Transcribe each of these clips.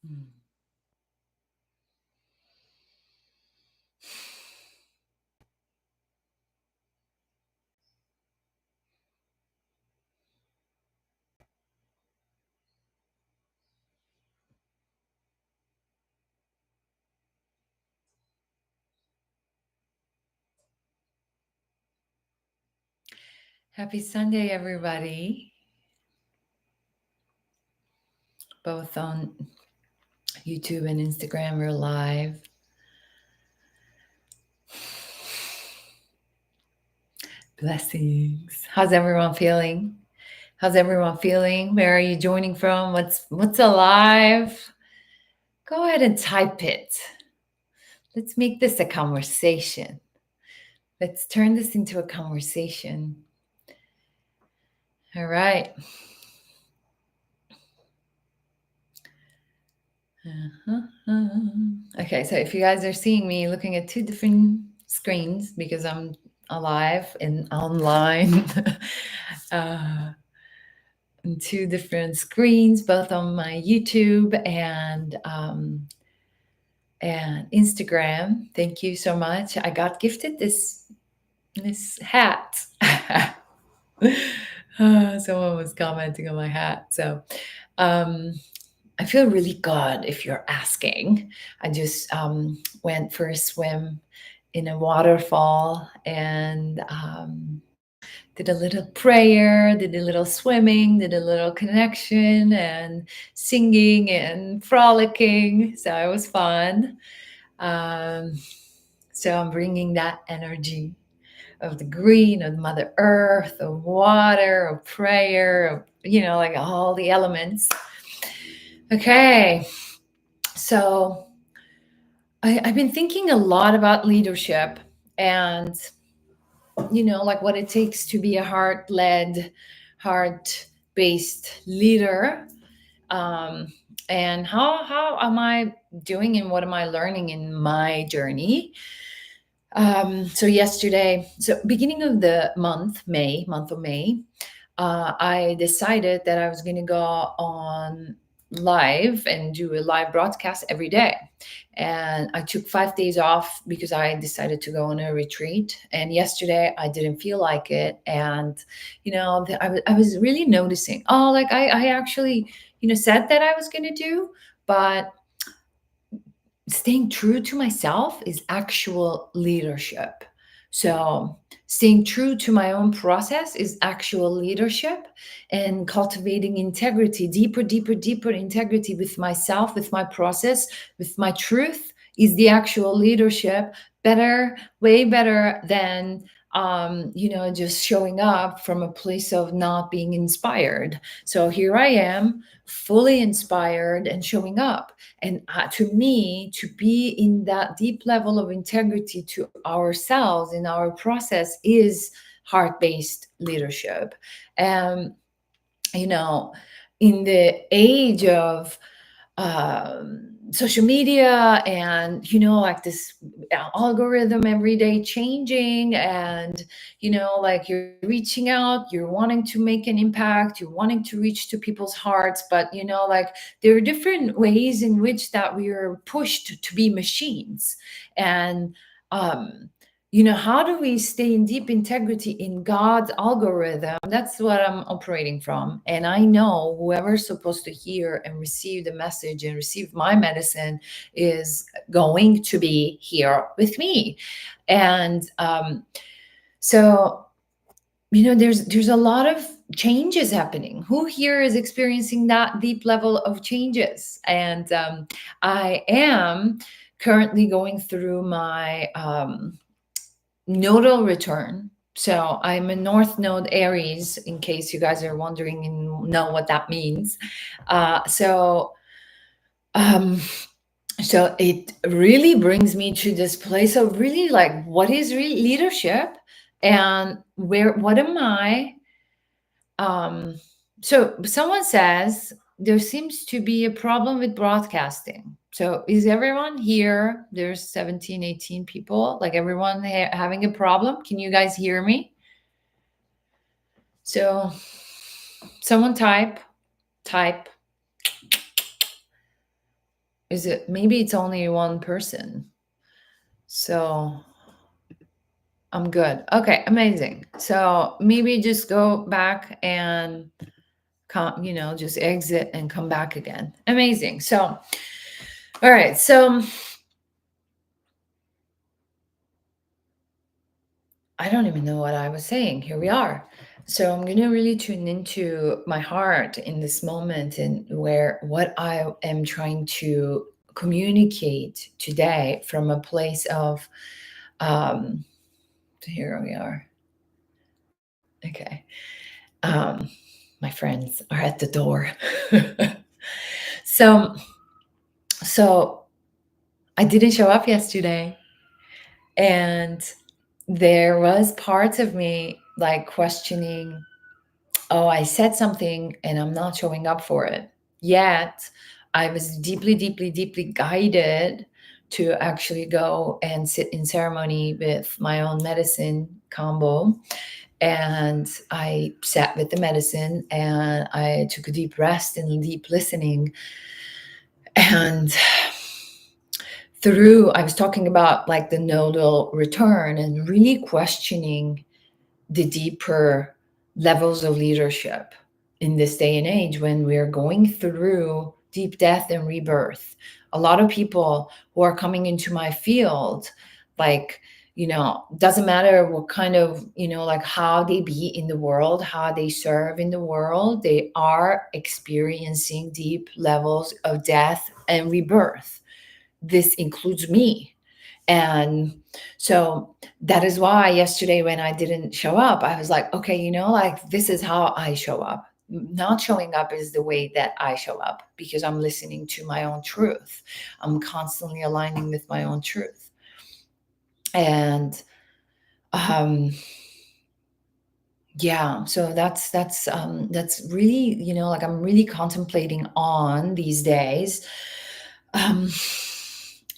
Hmm. Happy Sunday, everybody. Both on YouTube and Instagram, we're live. Blessings. How's everyone feeling? How's everyone feeling? Where are you joining from? What's alive? Go ahead and type it. Let's make this a conversation. Let's turn this into a conversation. All right. Okay, so if you guys are seeing me looking at two different screens because I'm alive and online, uh, on two different screens, both on my YouTube and Instagram. Thank you so much. I got gifted this hat. Someone was commenting on my hat, so. I feel really good if you're asking. I just went for a swim in a waterfall and did a little prayer, did a little swimming, did a little connection and singing and frolicking. So it was fun. Um, so I'm bringing that energy of the green, of Mother Earth, of water, of prayer, of, like all the elements. Okay. So I've been thinking a lot about leadership and, like what it takes to be a heart-led, heart-based leader. Um, and how am I doing and what am I learning in my journey? So beginning of the month of May, I decided that I was going to go on live and do a live broadcast every day. And I took 5 days off because I decided to go on a retreat. And yesterday I didn't feel like it. And, I was really noticing, like I actually, said that I was going to do, but staying true to myself is actual leadership. So, staying true to my own process is actual leadership, and cultivating integrity, deeper integrity with myself, with my process, with my truth is the actual leadership. Better, way better than just showing up from a place of not being inspired. So here I am, fully inspired and showing up. And to me, to be in that deep level of integrity to ourselves in our process is heart-based leadership. And, in the age of social media and like this algorithm every day changing, and like you're reaching out, you're wanting to make an impact, you're wanting to reach to people's hearts, but like there are different ways in which that we are pushed to be machines. And um how do we stay in deep integrity in God's algorithm? That's what I'm operating from. And I know whoever's supposed to hear and receive the message and receive my medicine is going to be here with me. And so, there's a lot of changes happening. Who here is experiencing that deep level of changes? And I am currently going through my nodal return. So I'm a North Node Aries, in case you guys are wondering and know what that means. So um, so it really brings me to this place of really like, what is leadership, and what am I? So someone says there seems to be a problem with broadcasting. So is everyone here? There's 17, 18 people. Like everyone having a problem? Can you guys hear me? So someone type. Is it, maybe it's only one person. So I'm good. Okay, amazing. So maybe just go back and come, just exit and come back again. Amazing. So, all right. So I don't even know what I was saying. Here we are. So I'm going to really tune into my heart in this moment and where what I am trying to communicate today from a place of, um, here we are. Okay. Um, my friends are at the door. so, so I didn't show up yesterday, and there was parts of me like questioning, oh, I said something and I'm not showing up for it. Yet I was deeply, deeply, deeply guided to actually go and sit in ceremony with my own medicine combo. And I sat with the medicine and I took a deep rest and deep listening. And I was talking about like the nodal return and really questioning the deeper levels of leadership in this day and age when we're going through deep death and rebirth. A lot of people who are coming into my field, like, doesn't matter what kind of, like how they be in the world, how they serve in the world, they are experiencing deep levels of death and rebirth. This includes me. And so that is why yesterday when I didn't show up, I was like, okay, like this is how I show up. Not showing up is the way that I show up because I'm listening to my own truth. I'm constantly aligning with my own truth. And yeah, so that's really, like I'm really contemplating on these days. Um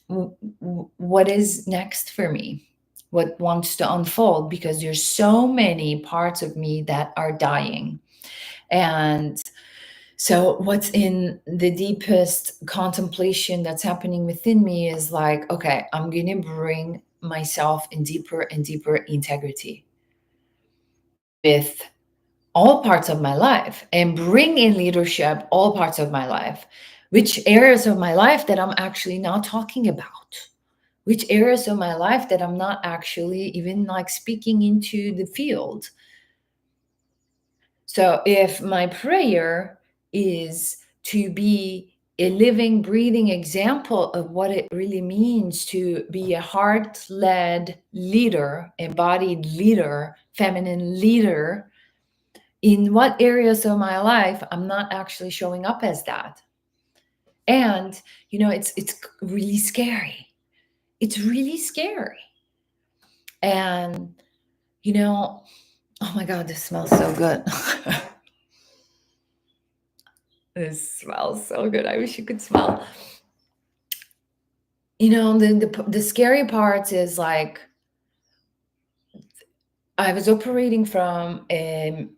what is next for me, what wants to unfold, because there's so many parts of me that are dying. And so what's in the deepest contemplation that's happening within me is like, okay, I'm going to bring myself in deeper and deeper integrity with all parts of my life and bring in leadership all parts of my life, which areas of my life that I'm actually not talking about, which areas of my life that I'm not actually even like speaking into the field. So if my prayer is to be a living, breathing example of what it really means to be a heart-led leader, embodied leader, feminine leader, in what areas of my life I'm not actually showing up as that? And it's really scary. It's really scary. And oh my God, this smells so good. This smells so good. I wish you could smell. The scary part is like I was operating from a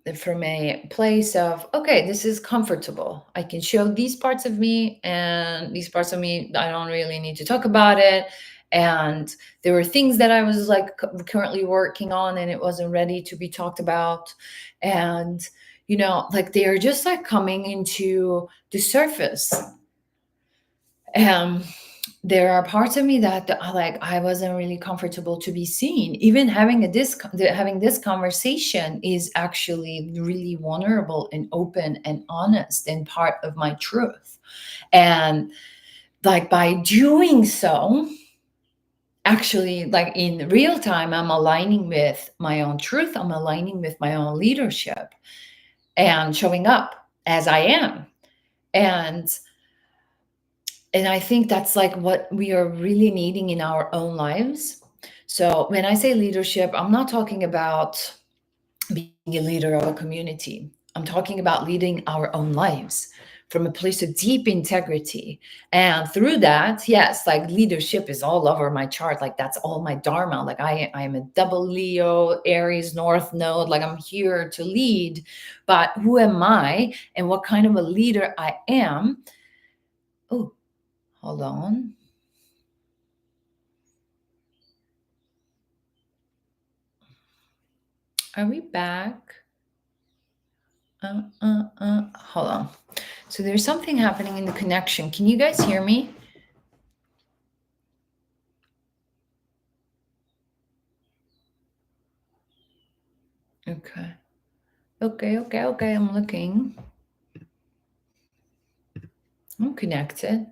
place of, okay, this is comfortable. I can show these parts of me, and these parts of me, I don't really need to talk about it. And there were things that I was like currently working on, and it wasn't ready to be talked about. And like they are just like coming into the surface. Um, there are parts of me that like I wasn't really comfortable to be seen. Even having this conversation is actually really vulnerable and open and honest and part of my truth. And like by doing so, actually, like in real time, I'm aligning with my own truth. I'm aligning with my own leadership and showing up as I am. And I think that's like what we are really needing in our own lives. So when I say leadership, I'm not talking about being a leader of a community. I'm talking about leading our own lives from a place of deep integrity. And through that, yes, like leadership is all over my chart. Like that's all my dharma. Like I am a double Leo, Aries, North Node. Like I'm here to lead. But who am I and what kind of a leader I am? Oh, Hold on. Are we back? Hold on. So there's something happening in the connection. Can you guys hear me? Okay. Okay. I'm looking. I'm connected.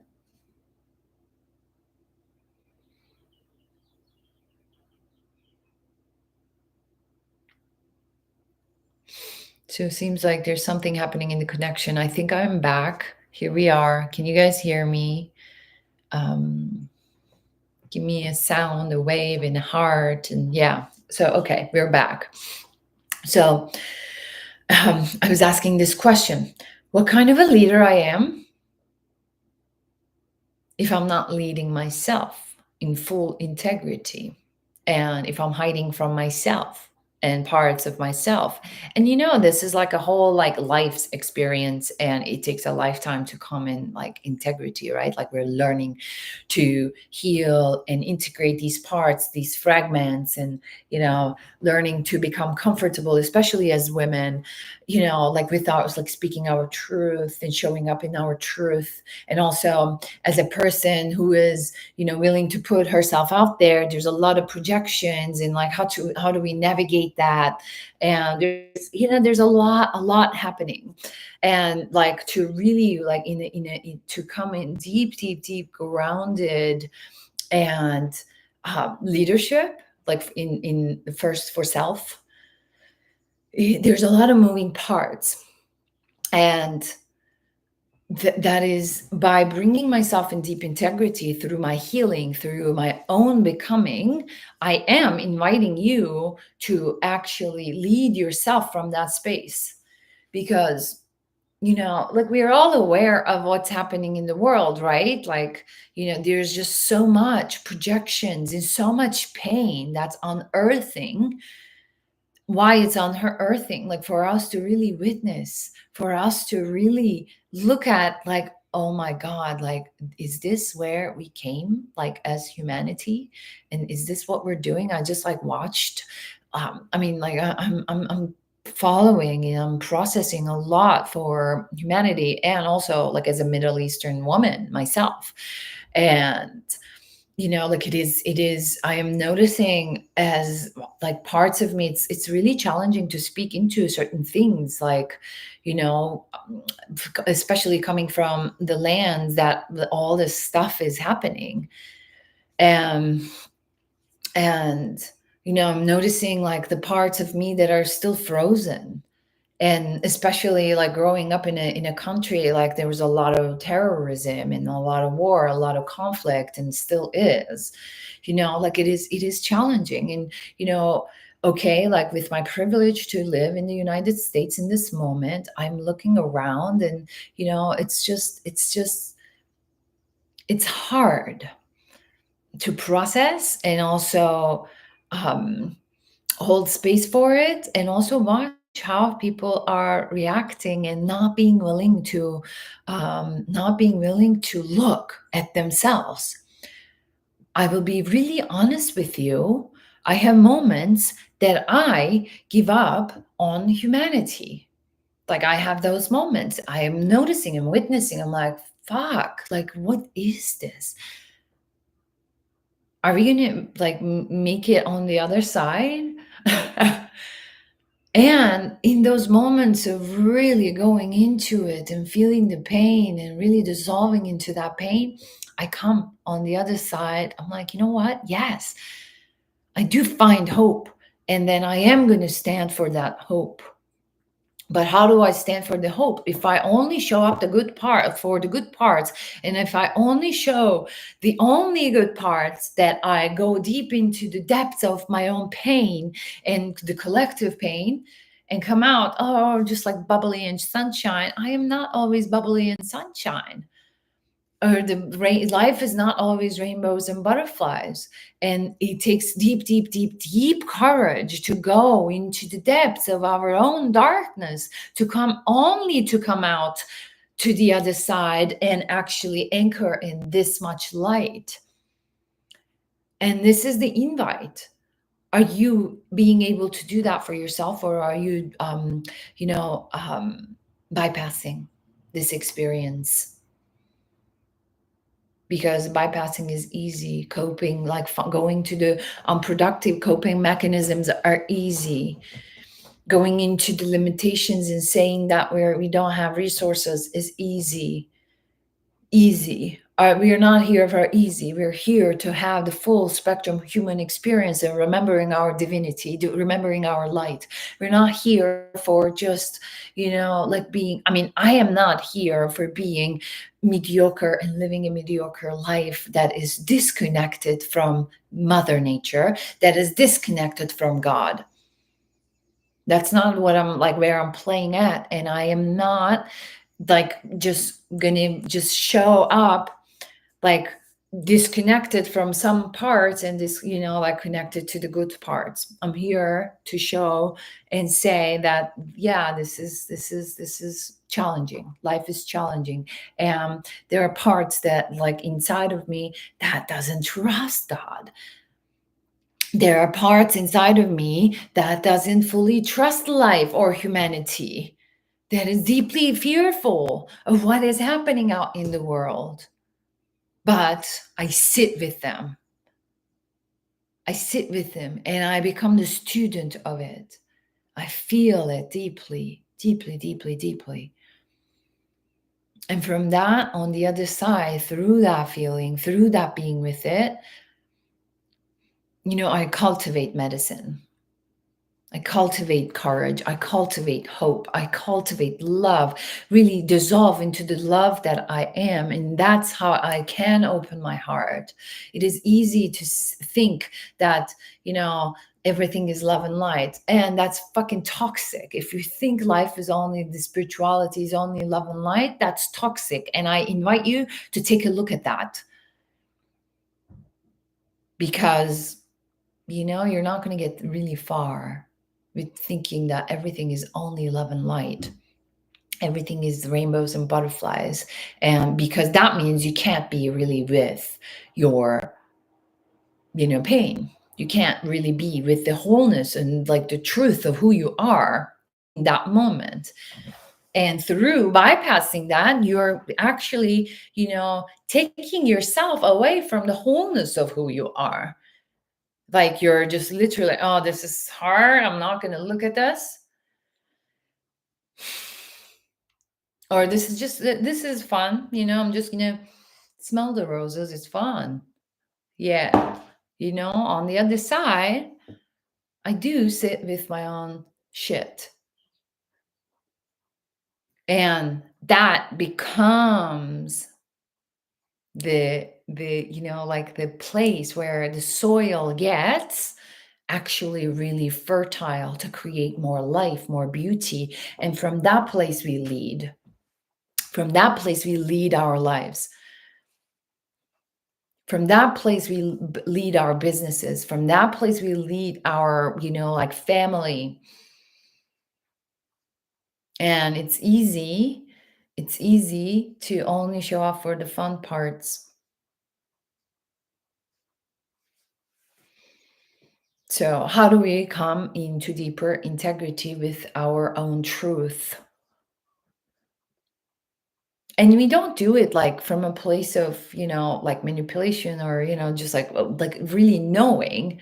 So it seems like there's something happening in the connection. I think I'm back. Here we are. Can you guys hear me? Give me a sound, a wave, and a heart. And yeah. So, okay, we're back. So I was asking this question: what kind of a leader I am if I'm not leading myself in full integrity, and if I'm hiding from myself and parts of myself? And this is like a whole like life's experience, and it takes a lifetime to come in like integrity, right? Like we're learning to heal and integrate these parts, these fragments, and learning to become comfortable, especially as women, like without like speaking our truth and showing up in our truth. And also as a person who is willing to put herself out there, there's a lot of projections, and like how do we navigate that? And there's a lot happening. And like to really like to come in deep grounded and leadership, like in the first for self, there's a lot of moving parts. And that is by bringing myself in deep integrity through my healing, through my own becoming. I am inviting you to actually lead yourself from that space, because like we are all aware of what's happening in the world, right? Like there's just so much projections and so much pain that's unearthing. Why it's on her earthing, like for us to really witness, for us to really look at, like, oh my god, like, is this where we came, like, as humanity? And is this what we're doing? I just like watched, I mean, like, I'm following and I'm processing a lot for humanity, and also like as a Middle Eastern woman myself. And like it is I am noticing as like parts of me, it's really challenging to speak into certain things, like especially coming from the lands that all this stuff is happening. And and I'm noticing like the parts of me that are still frozen. And especially like growing up in a country, like there was a lot of terrorism and a lot of war, a lot of conflict, and still is. Like it is challenging. And okay, like with my privilege to live in the United States in this moment, I'm looking around, and it's hard to process, and also um hold space for it, and also watch how people are reacting and not being willing to look at themselves. I will be really honest with you. I have moments that I give up on humanity. Like I have those moments. I am noticing and witnessing. I'm like, fuck, like, what is this? Are we gonna like make it on the other side? And in those moments of really going into it and feeling the pain and really dissolving into that pain, I come on the other side. I'm like, you know what? Yes, I do find hope. And then I am going to stand for that hope. But how do I stand for the hope? If I only show up for the good parts, and if I only show the only good parts, that I go deep into the depths of my own pain and the collective pain, and come out, oh, just like bubbly and sunshine. I am not always bubbly and sunshine. Or life is not always rainbows and butterflies. And it takes deep courage to go into the depths of our own darkness, to come out to the other side and actually anchor in this much light. And this is the invite. Are you being able to do that for yourself, or are you, you know, bypassing this experience? Because bypassing is easy, coping, like going to the unproductive coping mechanisms are easy. Going into the limitations and saying that we don't have resources is easy. Easy. We are not here for easy. We're here to have the full spectrum human experience and remembering our divinity, remembering our light. We're not here for just, like being, I mean, I am not here for being mediocre and living a mediocre life that is disconnected from Mother Nature, that is disconnected from God. That's not what I'm like, where I'm playing at. And I am not like just gonna just show up like disconnected from some parts and this, like connected to the good parts. I'm here to show and say that, yeah, this is challenging. Life is challenging. And there are parts that like inside of me that doesn't trust God. There are parts inside of me that doesn't fully trust life or humanity, that is deeply fearful of what is happening out in the world. But I sit with them. I sit with them and I become the student of it. I feel it deeply, deeply, deeply, deeply. And from that, on the other side, through that feeling, through that being with it, I cultivate medicine. I cultivate courage. I cultivate hope. I cultivate love, really dissolve into the love that I am. And that's how I can open my heart. It is easy to think that, everything is love and light. And that's fucking toxic. If you think life is only the spirituality is only love and light, that's toxic. And I invite you to take a look at that. Because, you're not going to get really far with thinking that everything is only love and light. Everything is rainbows and butterflies. And because that means you can't be really with your, pain. You can't really be with the wholeness and like the truth of who you are in that moment. And through bypassing that, you're actually, taking yourself away from the wholeness of who you are. Like you're just literally, oh, this is hard. I'm not going to look at this. Or this is fun. I'm just going to smell the roses. It's fun. Yeah. On the other side, I do sit with my own shit. And that becomes like the place where the soil gets actually really fertile to create more life, more beauty. And from that place we lead. From that place we lead our lives. From that place we lead our businesses. From that place we lead our, like family. And it's easy to only show up for the fun parts. So how do we come into deeper integrity with our own truth? And we don't do it like from a place of, like manipulation or, just like really knowing.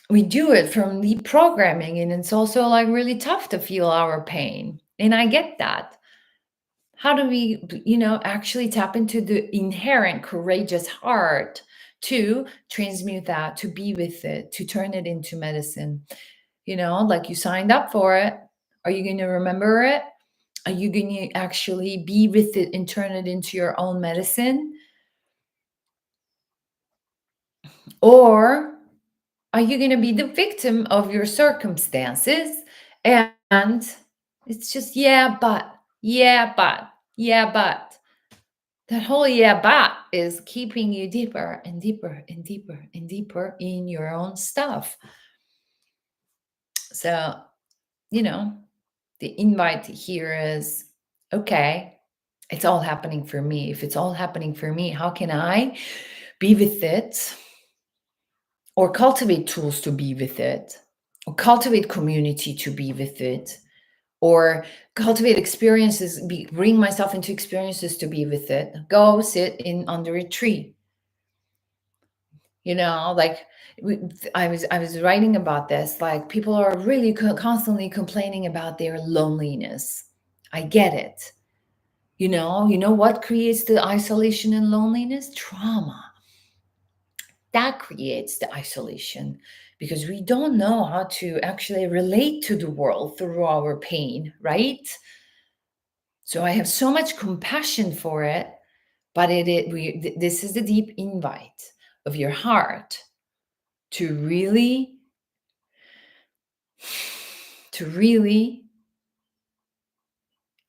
We do it from the programming, and it's also like really tough to feel our pain. And I get that. How do we, actually tap into the inherent courageous heart to transmute that, to be with it, to turn it into medicine? Like you signed up for it. Are you going to remember it? Are you going to actually be with it and turn it into your own medicine? Or are you going to be the victim of your circumstances? And it's just, yeah, but, yeah, but, yeah, but. That whole yeah, but is keeping you deeper and deeper and deeper and deeper in your own stuff. So, the invite here is okay, It's all happening for me. If it's all happening for me, how can I be with it or cultivate tools to be with it or cultivate community to be with it or cultivate experiences, bring myself into experiences to be with it. Go sit in under a tree. Like I was writing about this. Like people are really constantly complaining about their loneliness. I get it. You know what creates the isolation and loneliness? Trauma. That creates the isolation because we don't know how to actually relate to the world through our pain, right? So I have so much compassion for it, but this is the deep invite of your heart to really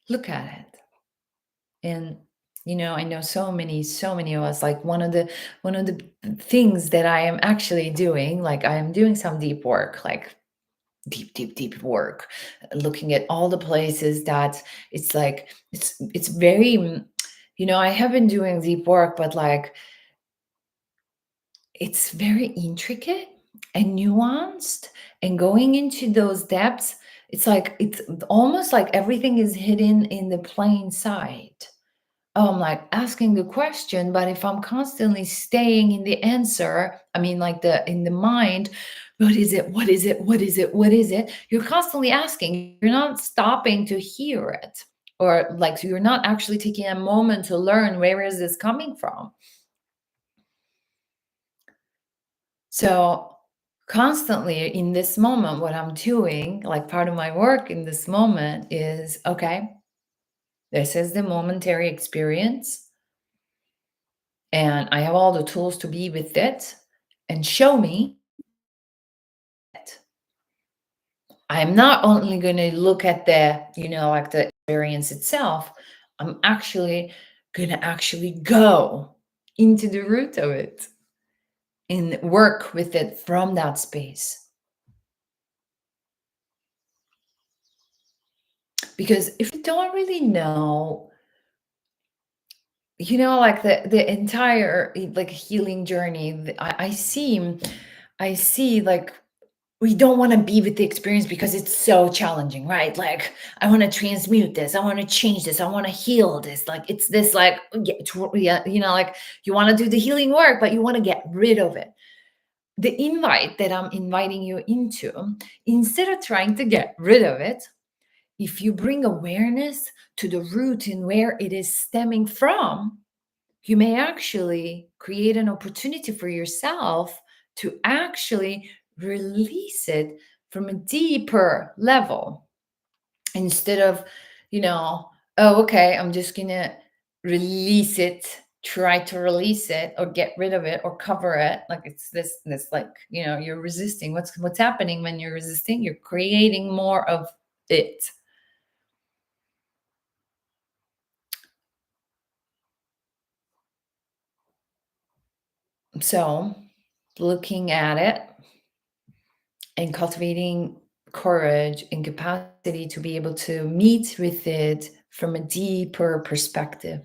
look at it. And I know so many of us, like one of the things that I am actually doing, like I am doing some deep work, like deep, deep, deep work, looking at all the places that it's like it's very I have been doing deep work, but like it's very intricate and nuanced, and going into those depths, it's almost like everything is hidden in the plain sight. I'm like asking the question, but if I'm constantly staying in the answer, I mean, like in the mind, what is it? What is it? What is it? What is it? You're constantly asking. You're not stopping to hear it, or like you're not actually taking a moment to learn where is this coming from. So constantly in this moment, what I'm doing, like part of my work in this moment is okay, this is the momentary experience. And I have all the tools to be with it and show me it. I'm not only going to look at like the experience itself, I'm actually going to actually go into the root of it and work with it from that space. Because if you don't really know, like the entire like healing journey, I see like we don't want to be with the experience because it's so challenging, right? Like I want to transmute this, I want to change this, I want to heal this. Like it's this like yeah, like you want to do the healing work, but you want to get rid of it. The invite that I'm inviting you into, instead of trying to get rid of it, if you bring awareness to the root and where it is stemming from, you may actually create an opportunity for yourself to actually release it from a deeper level instead of, oh, okay, I'm just gonna release it, try to release it or get rid of it or cover it. Like it's this like, you're resisting. What's happening when you're resisting? You're creating more of it. So looking at it and cultivating courage and capacity to be able to meet with it from a deeper perspective.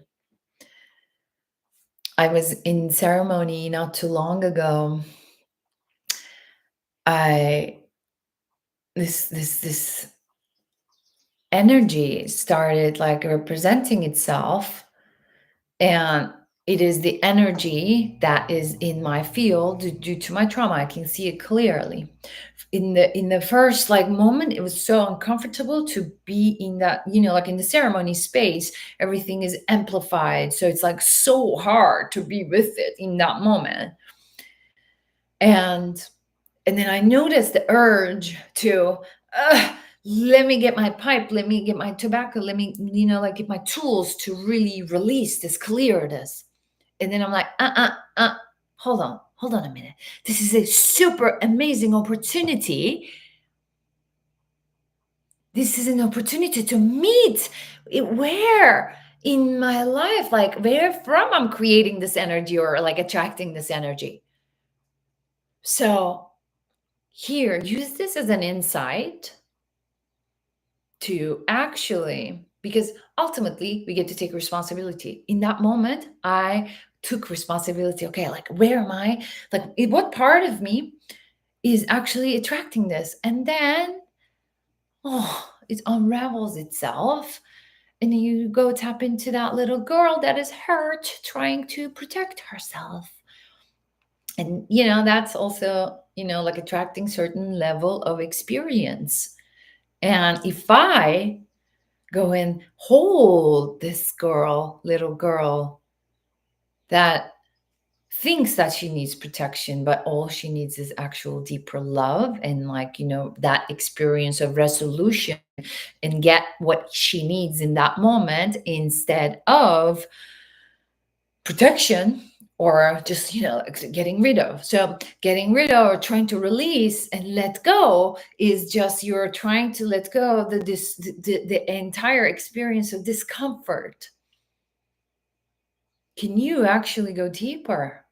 I was in ceremony not too long ago. I this energy started like representing itself, and it is the energy that is in my field due to my trauma. I can see it clearly. In the first like moment, it was so uncomfortable to be in that, like in the ceremony space, everything is amplified, so it's like so hard to be with it in that moment. And and then I noticed the urge to let me get my pipe, let me get my tobacco, let me, like get my tools to really release this, clear this. And then I'm like, hold on a minute. This is a super amazing opportunity. This is an opportunity to meet where in my life, like where from I'm creating this energy or like attracting this energy. So here, use this as an insight to actually because ultimately we get to take responsibility. In that moment, I took responsibility. Okay, like where am I? Like what part of me is actually attracting this? And then, oh, it unravels itself. And you go tap into that little girl that is hurt, trying to protect herself. And, that's also, like attracting certain level of experience. And if I go and hold this little girl that thinks that she needs protection, but all she needs is actual deeper love and, like, that experience of resolution, and get what she needs in that moment instead of protection, or just, getting rid of. So getting rid of or trying to release and let go is just you're trying to let go of the entire experience of discomfort. Can you actually go deeper?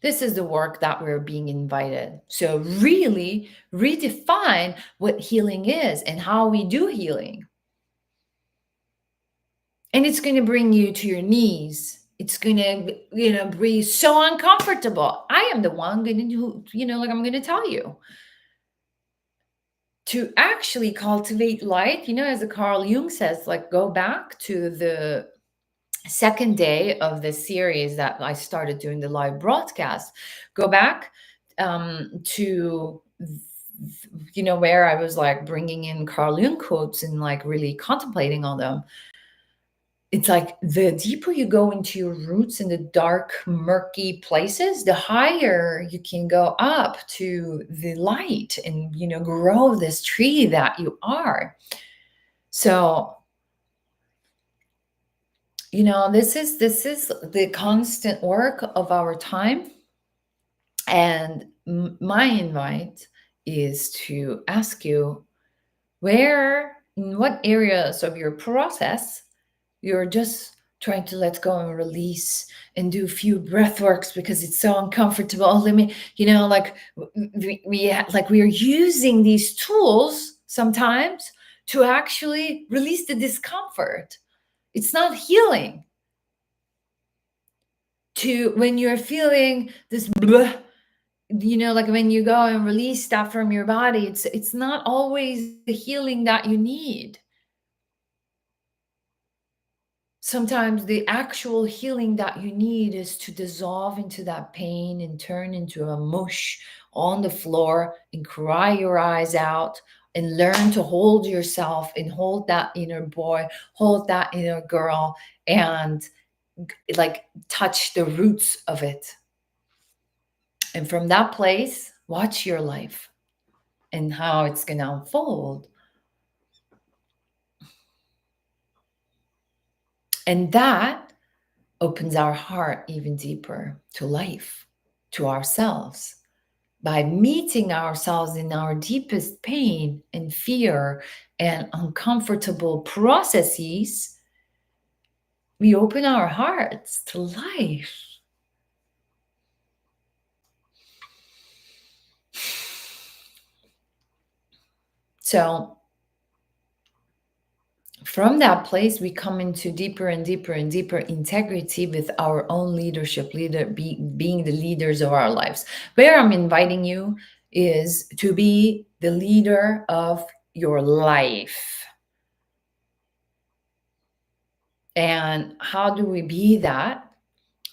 This is the work that we're being invited. So really redefine what healing is and how we do healing. And it's going to bring you to your knees. It's going to, be so uncomfortable. I am the one going to do, like I'm going to tell you to actually cultivate light, as the Carl Jung says, like go back to the second day of the series that I started doing the live broadcast. Go back to where I was like bringing in Carl Jung quotes and like really contemplating on them. It's like the deeper you go into your roots in the dark, murky places, the higher you can go up to the light and, grow this tree that you are. So, this is the constant work of our time. And my invite is to ask you, in what areas of your process you're just trying to let go and release and do a few breath works because it's so uncomfortable. Oh, let me, like we are using these tools sometimes to actually release the discomfort. It's not healing. When you're feeling this bleh, like when you go and release stuff from your body, it's not always the healing that you need. Sometimes the actual healing that you need is to dissolve into that pain and turn into a mush on the floor and cry your eyes out and learn to hold yourself and hold that inner boy, hold that inner girl, and like touch the roots of it. And from that place, watch your life and how it's going to unfold. And that opens our heart even deeper to life, to ourselves. By meeting ourselves in our deepest pain and fear and uncomfortable processes, we open our hearts to life. So from that place, we come into deeper and deeper and deeper integrity with our own leadership, being the leaders of our lives. Where I'm inviting you is to be the leader of your life. And how do we be that?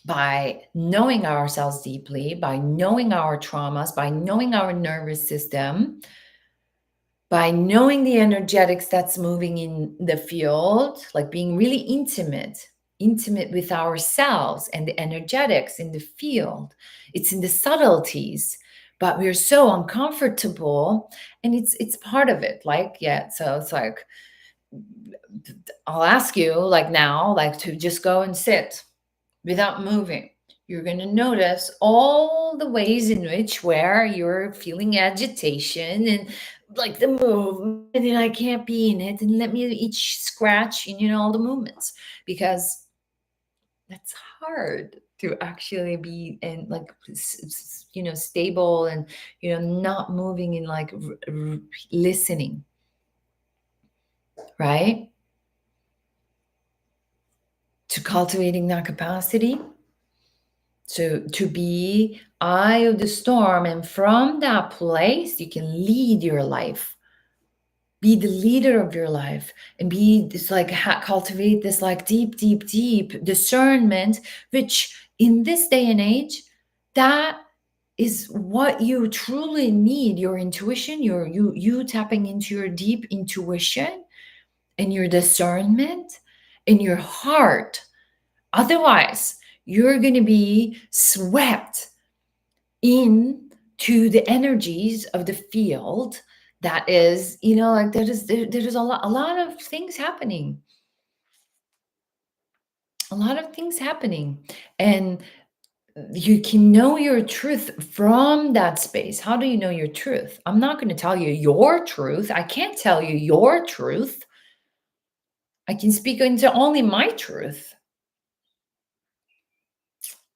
By knowing ourselves deeply, by knowing our traumas, by knowing our nervous system, by knowing the energetics that's moving in the field, like being really intimate with ourselves and the energetics in the field. It's in the subtleties, but we're so uncomfortable, and it's part of it. Like, yeah, so it's like, I'll ask you like now, like to just go and sit without moving. You're going to notice all the ways in which where you're feeling agitation and like the movement, and I can't be in it, and let me each scratch and all the movements, because that's hard to actually be and like stable and not moving and like listening, right? To cultivating that capacity. So to be eye of the storm, and from that place, you can lead your life, be the leader of your life, and be this like cultivate this like deep, deep, deep discernment, which in this day and age, that is what you truly need. Your intuition, you tapping into your deep intuition and your discernment in your heart. Otherwise, you're going to be swept into the energies of the field that is, like there's a lot of things happening. A lot of things happening. And you can know your truth from that space. How do you know your truth? I'm not going to tell you your truth. I can't tell you your truth. I can speak into only my truth.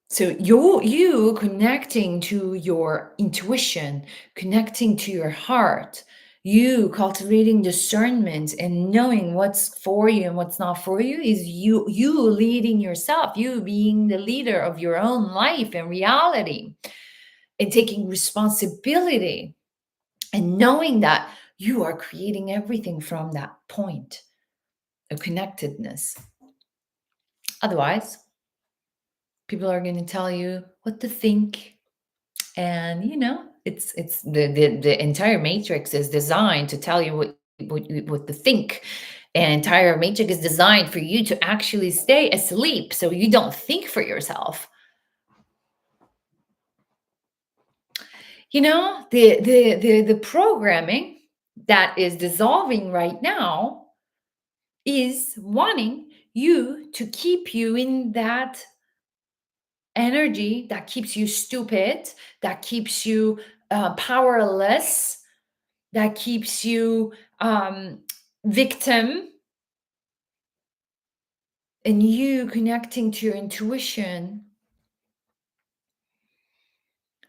So you connecting to your intuition, connecting to your heart, you cultivating discernment and knowing what's for you and what's not for you, is you leading yourself, you being the leader of your own life and reality, and taking responsibility, and knowing that you are creating everything from that point of connectedness. Otherwise, people are going to tell you what to think. And it's the entire matrix is designed to tell you what to think. And entire matrix is designed for you to actually stay asleep so you don't think for yourself. The programming that is dissolving right now is wanting you to keep you in that energy that keeps you stupid, that keeps you powerless, that keeps you victim. And you connecting to your intuition,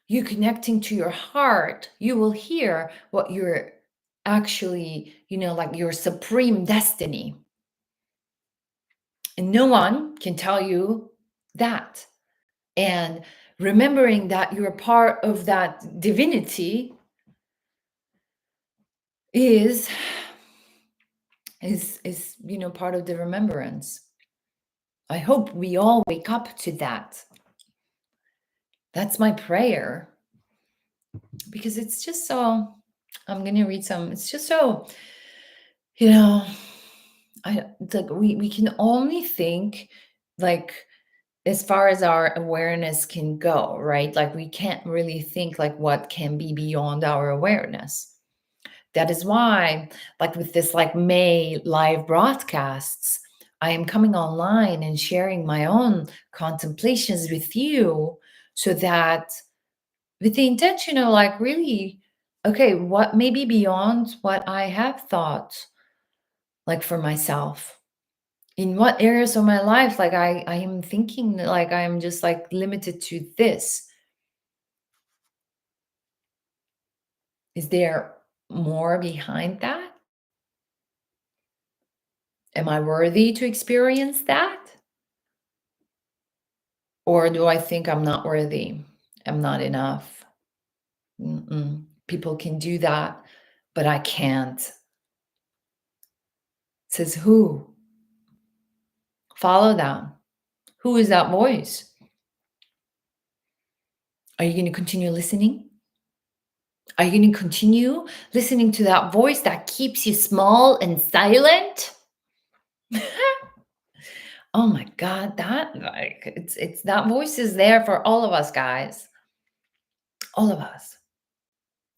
you connecting to your heart, you will hear what you're actually, like your supreme destiny. And no one can tell you that. And remembering that you're part of that divinity is part of the remembrance. I hope we all wake up to that. That's my prayer. Because it's just so, I'm going to read some, it's just so, we can only think like as far as our awareness can go, right? Like we can't really think like what can be beyond our awareness. That is why, like with this like May live broadcasts, I am coming online and sharing my own contemplations with you, so that with the intention of like really, okay, what may be beyond what I have thought, like for myself. In what areas of my life, like I am thinking like I'm just like limited to this. Is there more behind that? Am I worthy to experience that? Or do I think I'm not worthy? I'm not enough. People can do that, but I can't. Says who? Follow that. Who is that voice? Are you going to continue listening? Are you going to continue listening to that voice that keeps you small and silent? Oh my God, that like it's that voice is there for all of us, guys. All of us.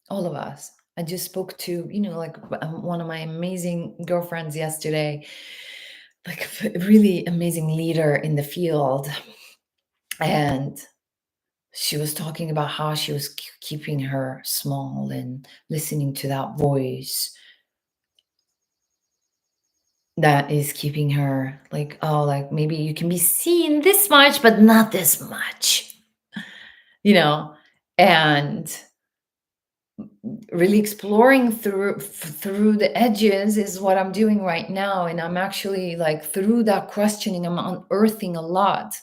All of us. I just spoke to, like one of my amazing girlfriends yesterday, like a really amazing leader in the field. And she was talking about how she was keeping her small and listening to that voice that is keeping her like, oh, like maybe you can be seen this much, but not this much, and really exploring through the edges is what I'm doing right now. And I'm actually like through that questioning, I'm unearthing a lot,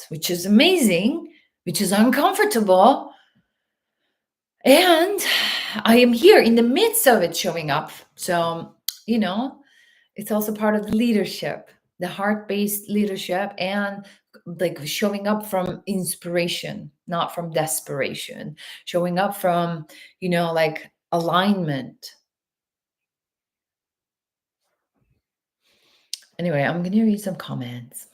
which is amazing, which is uncomfortable. And I am here in the midst of it showing up. So, you know, it's also part of the leadership, the heart-based leadership, and like showing up from inspiration, not from desperation, showing up from, like alignment. Anyway, I'm going to read some comments.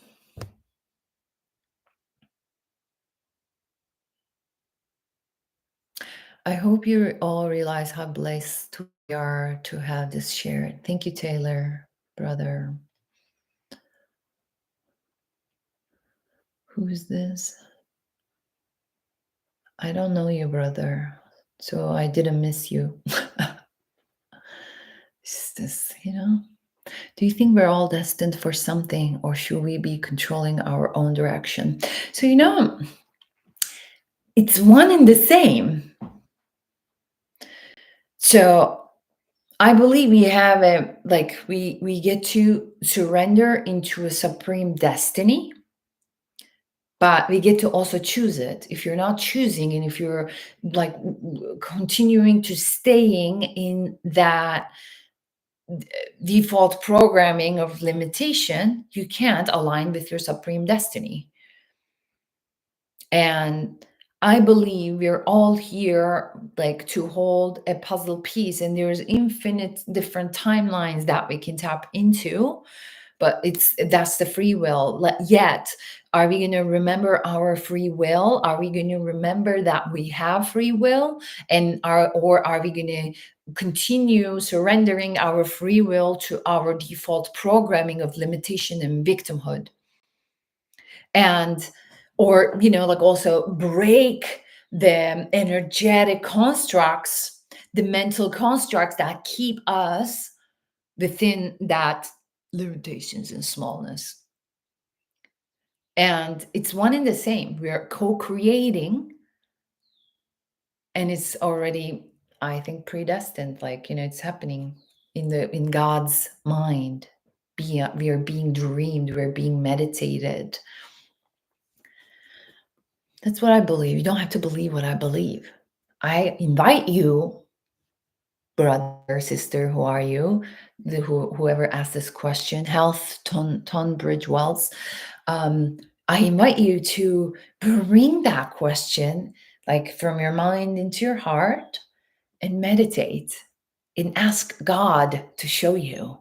I hope you all realize how blessed we are to have this shared. Thank you, Taylor, brother. Who is this? I don't know you, brother. So I didn't miss you. It's this, Do you think we're all destined for something, or should we be controlling our own direction? So, it's one and the same. So I believe we have we get to surrender into a supreme destiny, but we get to also choose it. If you're not choosing, and if you're like continuing to staying in that default programming of limitation, you can't align with your supreme destiny. And I believe we're all here like to hold a puzzle piece, and there's infinite different timelines that we can tap into, but that's the free will. Yet, are we going to remember our free will? Are we going to remember that we have free will? Or are we going to continue surrendering our free will to our default programming of limitation and victimhood? And or like also break the energetic constructs, the mental constructs that keep us within that limitations and smallness. And it's one and the same. We're co-creating, and it's already, I think, predestined. Like, it's happening in God's mind. We are being dreamed, we're being meditated. That's what I believe. You don't have to believe what I believe. I invite you, brother, sister, who are you? Whoever asked this question, Health Tonbridge Wells. I invite you to bring that question like from your mind into your heart and meditate and ask God to show you.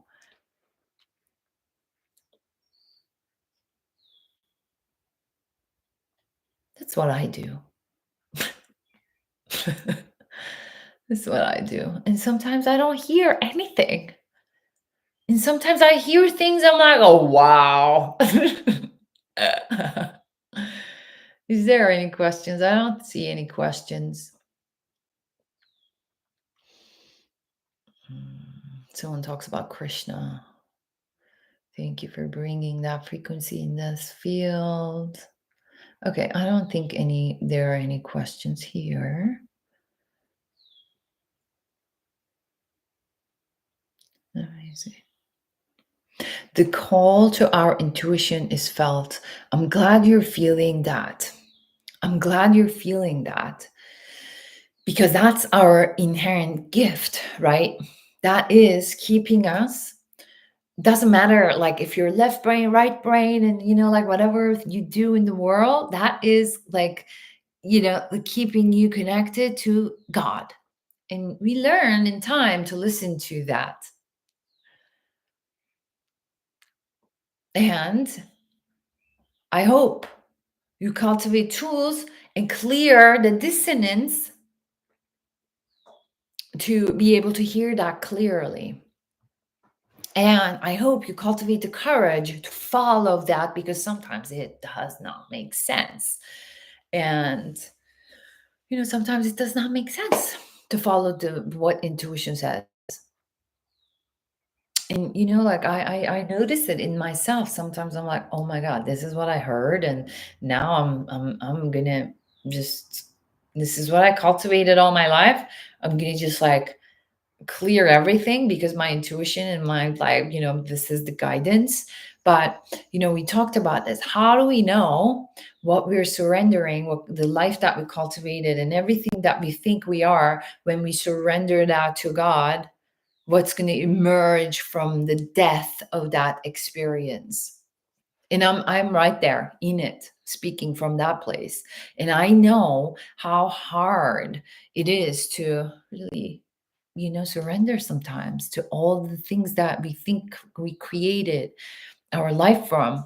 That's what I do. That's what I do. And sometimes I don't hear anything. And sometimes I hear things, I'm like, oh, wow. Is there any questions? I don't see any questions. Someone talks about Krishna. Thank you for bringing that frequency in this field. Okay, I don't think there are any questions here. Let me see. The call to our intuition is felt. I'm glad you're feeling that. I'm glad you're feeling that, because that's our inherent gift, right? That is keeping us. Doesn't matter like if you're left brain, right brain, and like whatever you do in the world, that is like keeping you connected to God. And we learn in time to listen to that. And I hope you cultivate tools and clear the dissonance to be able to hear that clearly. And I hope you cultivate the courage to follow that, because sometimes it does not make sense. And, sometimes it does not make sense to follow what intuition says. And, like I notice it in myself. Sometimes I'm like, oh my God, this is what I heard. And now I'm gonna just this is what I cultivated all my life. I'm gonna just like clear everything because my intuition and my like, this is the guidance. But we talked about this. How do we know what we're surrendering, what the life that we cultivated and everything that we think we are when we surrender that to God? What's going to emerge from the death of that experience? And I'm right there in it, speaking from that place. And I know how hard it is to really, surrender sometimes to all the things that we think we created our life from,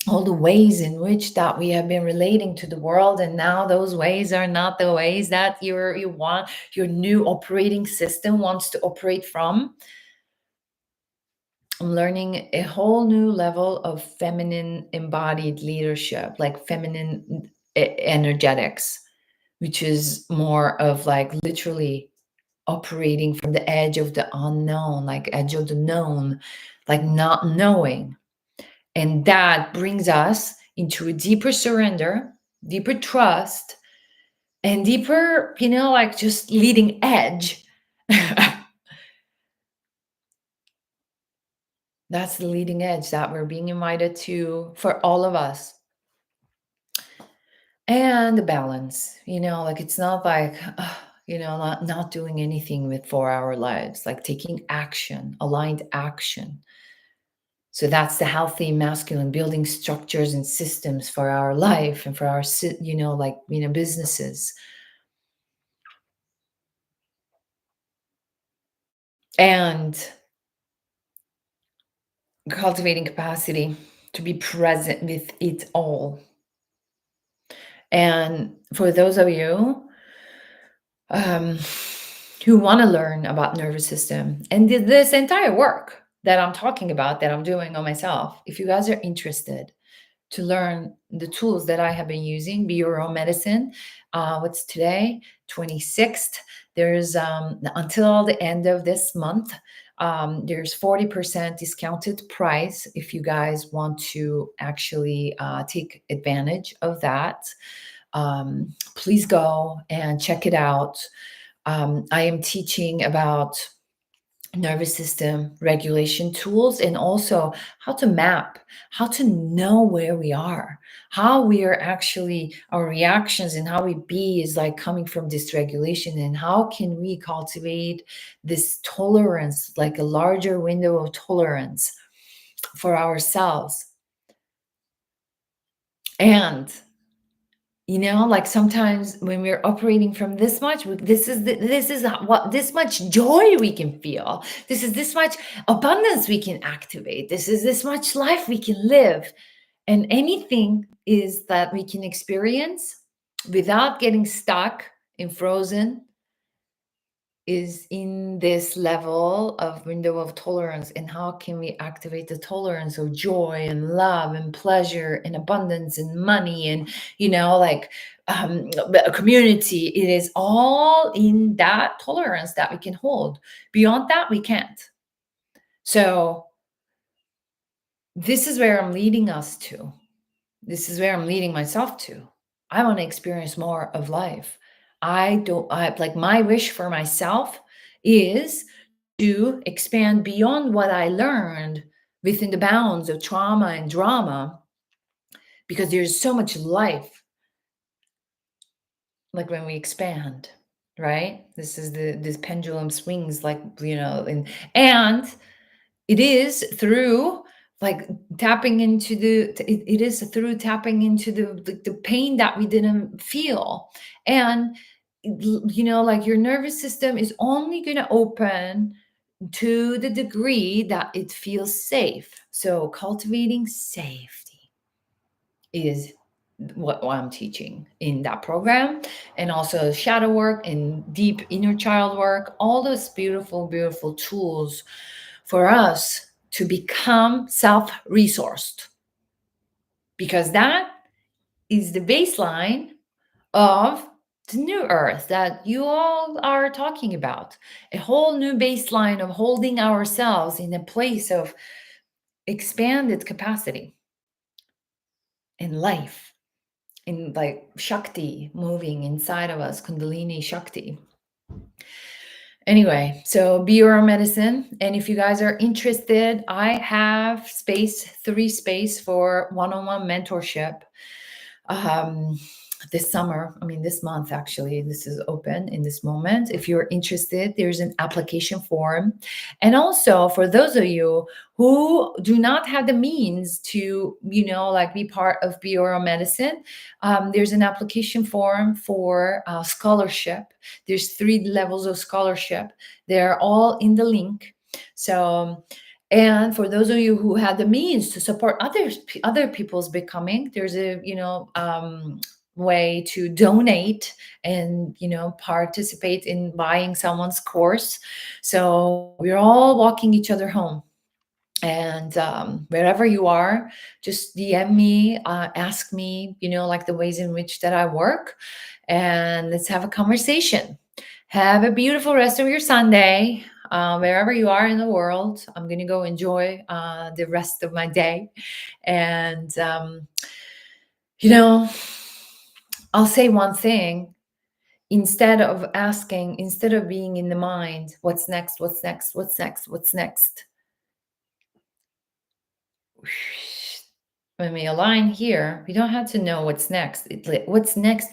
all the ways in which that we have been relating to the world, and now those ways are not the ways that you want your new operating system wants to operate from. I'm learning a whole new level of feminine embodied leadership, like feminine energetics, which is more of like literally operating from the edge of the unknown, like edge of the known, like not knowing. And that brings us into a deeper surrender, deeper trust, and deeper, like just leading edge. That's the leading edge that we're being invited to for all of us. And the balance, like it's not like, not doing anything with 4 hour lives, like taking action, aligned action. So that's the healthy masculine, building structures and systems for our life and for our, businesses. And cultivating capacity to be present with it all. And for those of you um, who want to learn about nervous system and this entire work that I'm talking about, that I'm doing on myself, if you guys are interested to learn the tools that I have been using, Be Your Own Medicine. What's today? 26th. There's until the end of this month, there's 40% discounted price if you guys want to actually take advantage of that. Please go and check it out. I am teaching about nervous system regulation tools, and also how to map, how to know where we are, how we are actually, our reactions and how we be is like coming from dysregulation, and how can we cultivate this tolerance, like a larger window of tolerance for ourselves. And like sometimes when we're operating from this much, this is what this much joy we can feel. This is this much abundance we can activate. This is this much life we can live. And anything is that we can experience without getting stuck and frozen is in this level of window of tolerance. And how can we activate the tolerance of joy and love and pleasure and abundance and money and like community? It is all in that tolerance that we can hold. Beyond that, we can't. So this is where I'm leading us to. This is where I'm leading myself to. I want to experience more of life. I like, my wish for myself is to expand beyond what I learned within the bounds of trauma and drama, because there's so much life, like when we expand, right? This pendulum swings, like, and it is through like tapping into it is through tapping into the pain that we didn't feel. And like your nervous system is only going to open to the degree that it feels safe. So cultivating safety is what I'm teaching in that program, and also shadow work and deep inner child work, all those beautiful, beautiful tools for us to become self-resourced, because that is the baseline of the new earth that you all are talking about. A whole new baseline of holding ourselves in a place of expanded capacity in life. in like Shakti moving inside of us, Kundalini Shakti. Anyway, so be your own medicine. And if you guys are interested, I have three space for one-on-one mentorship. Um, this summer, I mean, this month actually, this is open in this moment. If you're interested, there's an application form. And also for those of you who do not have the means to, like be part of Bioro Medicine, there's an application form for scholarship. There's 3 levels of scholarship. They're all in the link. So, and for those of you who had the means to support other people's becoming, there's a way to donate and participate in buying someone's course. So we're all walking each other home. And wherever you are, just DM me, ask me, like the ways in which that I work, and let's have a conversation. Have a beautiful rest of your Sunday, wherever you are in the world. I'm going to go enjoy the rest of my day. And, I'll say one thing. Instead of being in the mind, what's next, what's next, what's next, what's next? When we align here, we don't have to know what's next. What's next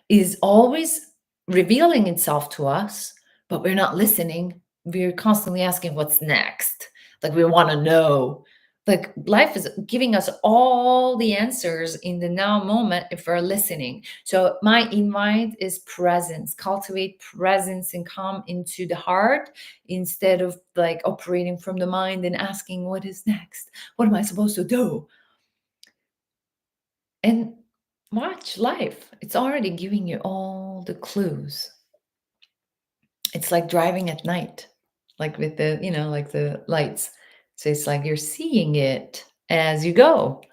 is always revealing itself to us, but we're not listening. We're constantly asking what's next. Like we want to know. Like life is giving us all the answers in the now moment if we're listening. So my invite is presence. Cultivate presence and come into the heart instead of like operating from the mind and asking what is next. What am I supposed to do? And watch life. It's already giving you all the clues. It's like driving at night, like with like the lights. So it's like you're seeing it as you go.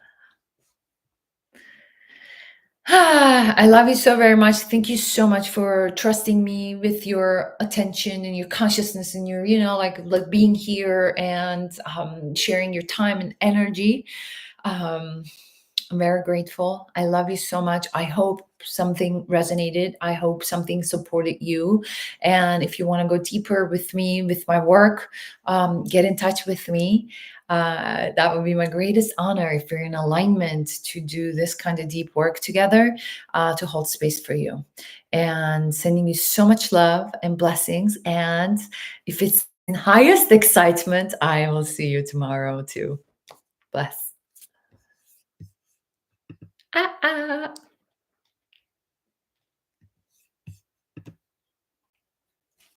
I love you so very much. Thank you so much for trusting me with your attention and your consciousness and your, like being here and sharing your time and energy. I'm very grateful. I love you so much. I hope something resonated. I hope something supported you. And if you want to go deeper with me, with my work, get in touch with me. That would be my greatest honor if you're in alignment to do this kind of deep work together, to hold space for you. And sending you so much love and blessings. And if it's in highest excitement, I will see you tomorrow too. Bless. Ah, ah.